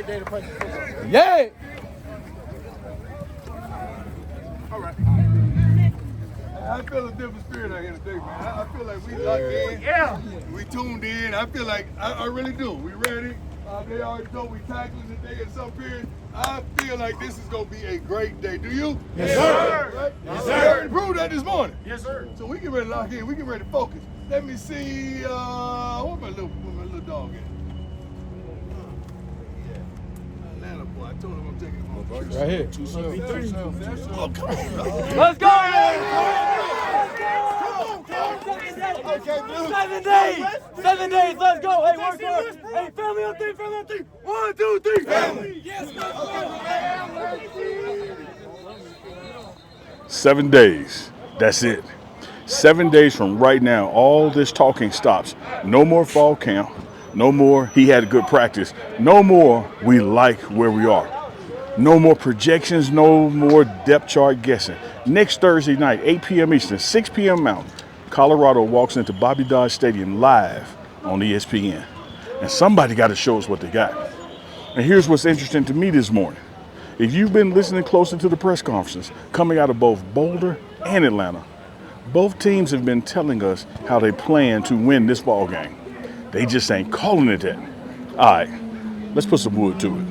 great day to play football. Yeah. All right. I feel a different spirit out here today, man. I feel like we locked in. Yeah. We tuned in. I feel like, I really do. We ready. They already know we tackling today in some period. I feel like this is going to be a great day. Do you? Yes, sir. Right? Yes, We sir. already proved that this morning. Yes, sir. So we get ready to lock in. We get ready to focus. Let me see. Where my little dog at? Atlanta boy. I told him I'm taking him home. Right here. Oh, come on, dog. Let's go! Okay, Blue. 7 days! 7 days, let's go! Hey, work hard! Hey, family on three, family on three! 1, 2, 3, family! Yes, let's go! 7 days. That's it. 7 days from right now, all this talking stops. No more fall camp. No more he had a good practice. No more we like where we are. No more projections. No more depth chart guessing. Next Thursday night, 8 p.m. Eastern, 6 p.m. Mountain, Colorado walks into Bobby Dodd Stadium live on ESPN. And somebody got to show us what they got. And here's what's interesting to me this morning. If you've been listening closely to the press conferences coming out of both Boulder and Atlanta, both teams have been telling us how they plan to win this ball game. They just ain't calling it that. All right, let's put some wood to it.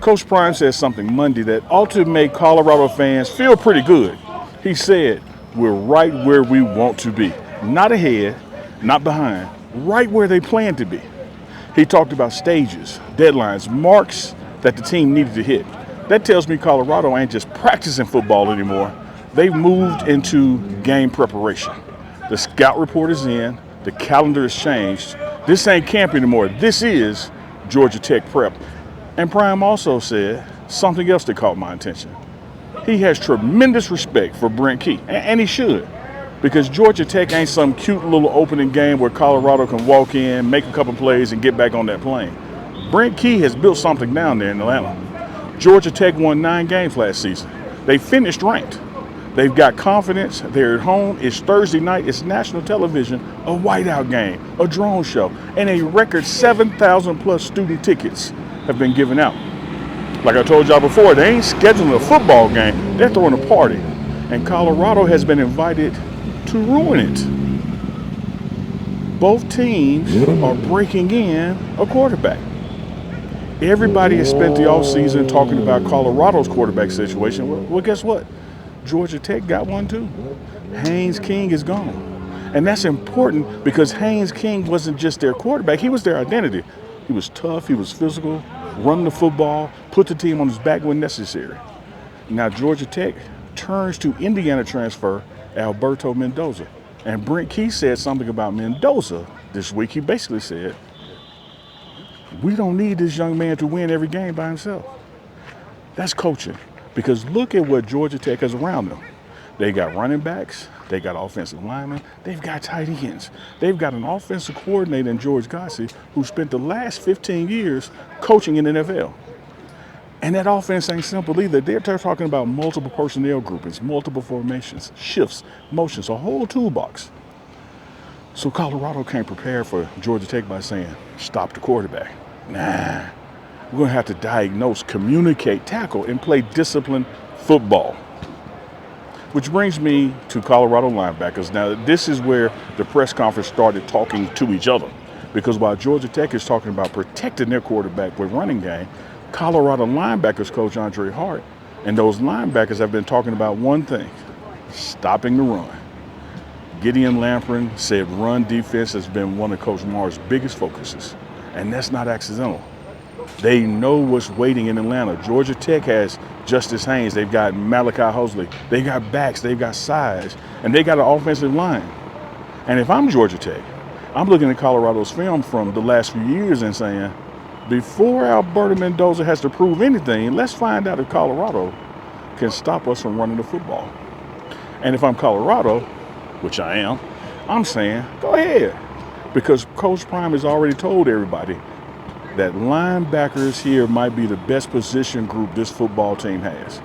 Coach Prime said something Monday that ought to make Colorado fans feel pretty good. He said, we're right where we want to be. Not ahead, not behind, right where they plan to be. He talked about stages, deadlines, marks that the team needed to hit. That tells me Colorado ain't just practicing football anymore. They've moved into game preparation. The scout report is in. The calendar has changed. This ain't camp anymore. This is Georgia Tech prep. And Prime also said something else that caught my attention. He has tremendous respect for Brent Key, and he should, because Georgia Tech ain't some cute little opening game where Colorado can walk in, make a couple plays, and get back on that plane. Brent Key has built something down there in Atlanta. Georgia Tech won 9 games last season. They finished ranked. They've got confidence. They're at home. It's Thursday night. It's national television, a whiteout game, a drone show, and a record 7,000 plus student tickets have been given out. Like I told y'all before, they ain't scheduling a football game. They're throwing a party. And Colorado has been invited to ruin it. Both teams are breaking in a quarterback. Everybody has spent the offseason talking about Colorado's quarterback situation. Well, guess what? Georgia Tech got one too. Haynes King is gone. And that's important because Haynes King wasn't just their quarterback, he was their identity. He was tough, he was physical, run the football, put the team on his back when necessary. Now Georgia Tech turns to Indiana transfer Alberto Mendoza. And Brent Key said something about Mendoza this week. He basically said, we don't need this young man to win every game by himself. That's coaching. Because look at what Georgia Tech has around them. They got running backs, they got offensive linemen, they've got tight ends. They've got an offensive coordinator in George Gossett who spent the last 15 years coaching in the NFL. And that offense ain't simple either. They're talking about multiple personnel groupings, multiple formations, shifts, motions, a whole toolbox. So Colorado can't prepare for Georgia Tech by saying, stop the quarterback. Nah, we're going to have to diagnose, communicate, tackle, and play disciplined football. Which brings me to Colorado linebackers. Now, this is where the press conference started talking to each other. Because while Georgia Tech is talking about protecting their quarterback with running game, Colorado linebackers coach Andre Hart and those linebackers have been talking about one thing: stopping the run. Gideon Lamprin said run defense has been one of Coach Marr's biggest focuses, and that's not accidental. They know what's waiting in Atlanta. Georgia Tech has Justice Haynes. They've got Malachi Hosley. They got backs. They've got size. And they got an offensive line. And if I'm Georgia Tech, I'm looking at Colorado's film from the last few years and saying, before Alberto Mendoza has to prove anything, let's find out if Colorado can stop us from running the football. And if I'm Colorado, which I am, I'm saying, go ahead. Because Coach Prime has already told everybody that linebackers here might be the best position group this football team has.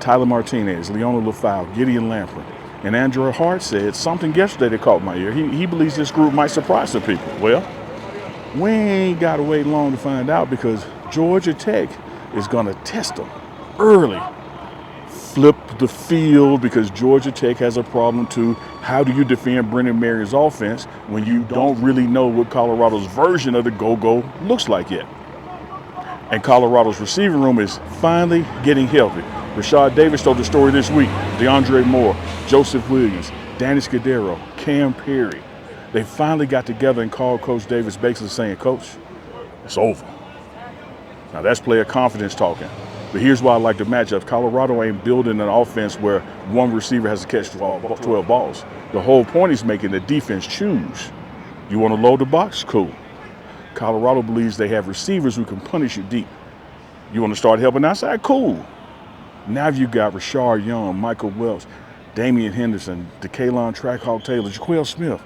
Tyler Martinez, Leona Lafau, Gideon Lamprin. And Andrew Hart said something yesterday that caught my ear. He believes this group might surprise some people. Well, we ain't got to wait long to find out, because Georgia Tech is going to test them early. Flip the field, because Georgia Tech has a problem too. How do you defend Brennan Marion's offense when you don't really know what Colorado's version of the go-go looks like yet? And Colorado's receiving room is finally getting healthy. Rashad Davis told the story this week. DeAndre Moore, Joseph Williams, Danny Scudero, Cam Perry. They finally got together and called Coach Davis, basically saying, Coach, it's over. Now that's player confidence talking. But here's why I like the matchup. Colorado ain't building an offense where one receiver has to catch 12 balls. The whole point is making the defense choose. You want to load the box? Cool. Colorado believes they have receivers who can punish you deep. You want to start helping outside? Cool. Now you got Rashard Young, Michael Welch, Damian Henderson, DeKalon Trackhawk Taylor, Jaquel Smith,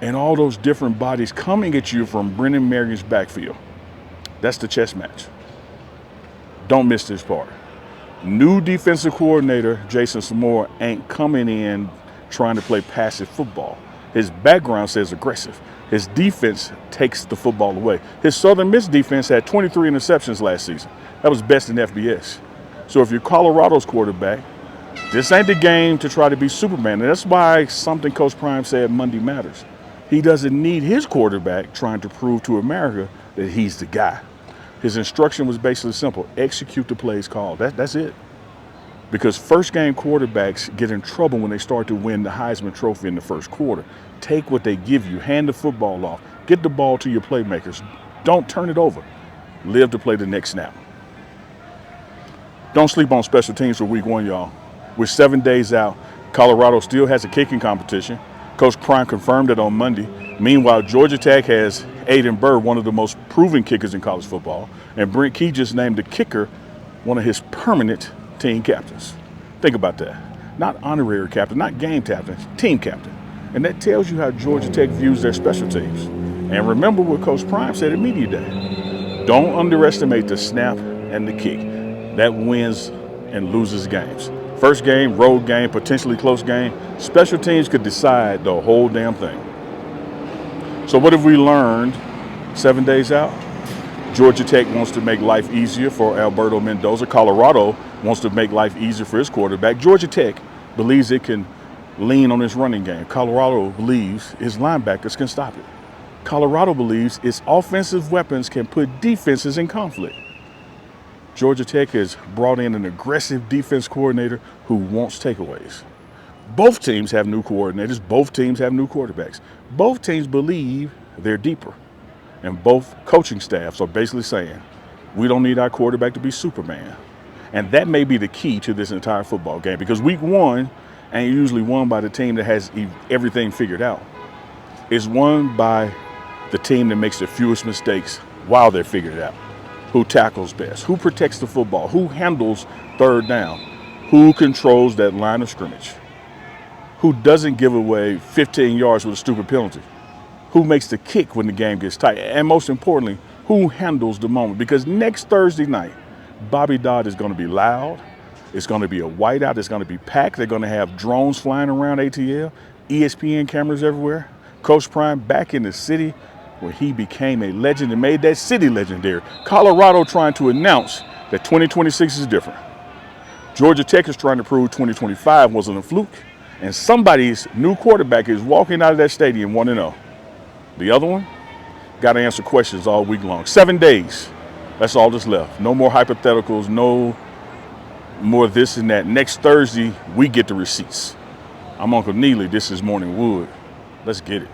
and all those different bodies coming at you from Brennan Marion's backfield. That's the chess match. Don't miss this part. New defensive coordinator Jason Samora ain't coming in trying to play passive football. His background says aggressive. His defense takes the football away. His Southern Miss defense had 23 interceptions last season. That was best in FBS. So if you're Colorado's quarterback, this ain't the game to try to be Superman. And that's why something Coach Prime said Monday matters. He doesn't need his quarterback trying to prove to America that he's the guy. His instruction was basically simple: execute the plays called. That's it. Because first game quarterbacks get in trouble when they start to win the Heisman Trophy in the first quarter. Take what they give you, hand the football off, get the ball to your playmakers. Don't turn it over. Live to play the next snap. Don't sleep on special teams for week one, y'all. We're 7 days out. Colorado still has a kicking competition. Coach Prime confirmed it on Monday. Meanwhile, Georgia Tech has Aiden Burr, one of the most proven kickers in college football, and Brent Key just named the kicker one of his permanent team captains. Think about that. Not honorary captain, not game captain, team captain. And that tells you how Georgia Tech views their special teams. And remember what Coach Prime said at Media Day. Don't underestimate the snap and the kick. That wins and loses games. First game, road game, potentially close game. Special teams could decide the whole damn thing. So what have we learned 7 days out? Georgia Tech wants to make life easier for Alberto Mendoza. Colorado wants to make life easier for his quarterback. Georgia Tech believes it can lean on its running game. Colorado believes its linebackers can stop it. Colorado believes its offensive weapons can put defenses in conflict. Georgia Tech has brought in an aggressive defense coordinator who wants takeaways. Both teams have new coordinators. Both teams have new quarterbacks. Both teams believe they're deeper. And both coaching staffs are basically saying, we don't need our quarterback to be Superman. And that may be the key to this entire football game, because week one ain't usually won by the team that has everything figured out. It's won by the team that makes the fewest mistakes while they're figured out. Who tackles best? Who protects the football? Who handles third down? Who controls that line of scrimmage? Who doesn't give away 15 yards with a stupid penalty? Who makes the kick when the game gets tight? And most importantly, who handles the moment? Because next Thursday night, Bobby Dodd is going to be loud. It's going to be a whiteout. It's going to be packed. They're going to have drones flying around ATL, ESPN cameras everywhere. Coach Prime back in the city where he became a legend and made that city legendary. Colorado trying to announce that 2026 is different. Georgia Tech is trying to prove 2025 wasn't a fluke. And somebody's new quarterback is walking out of that stadium 1-0. The other one got to answer questions all week long. 7 days. That's all that's left. No more hypotheticals, no more this and that. Next Thursday, we get the receipts. I'm Uncle Neely. This is Morning Wood. Let's get it.